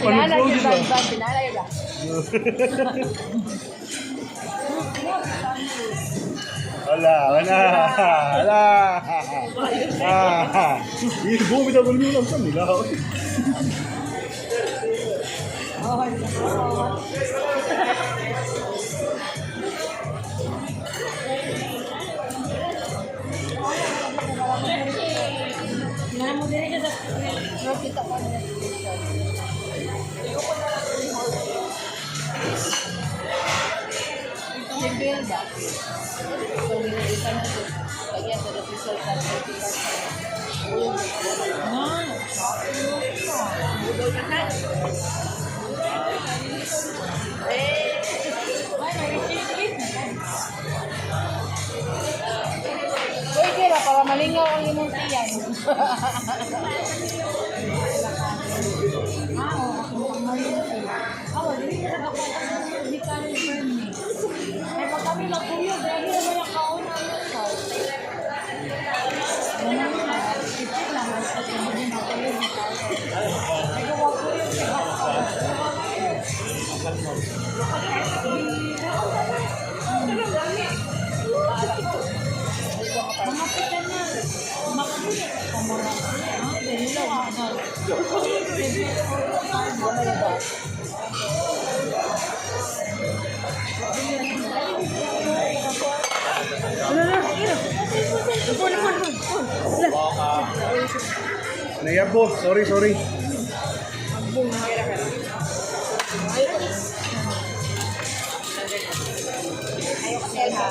Pinala Panipro yung sila. bag, pinala yung bag. Wala, wala, wala. Yung BW lang sa nila. Namo din ka sa kita pa na. Level ba? So, nilitan na ito. Kaya sa result na 30%. Pwede na, para malingaw ang limong tiyan. Ay, pag kami nagkuyog, dahil naman yung kauna ng salt. Ano naman, isip lang, ang salt naman yung nagkuyog ng salt. Ay, gawa ko yung mga pita na, makakuyog ka mga dahil lang, Naya boss, sorry, sorry. ayaw ka sel ha.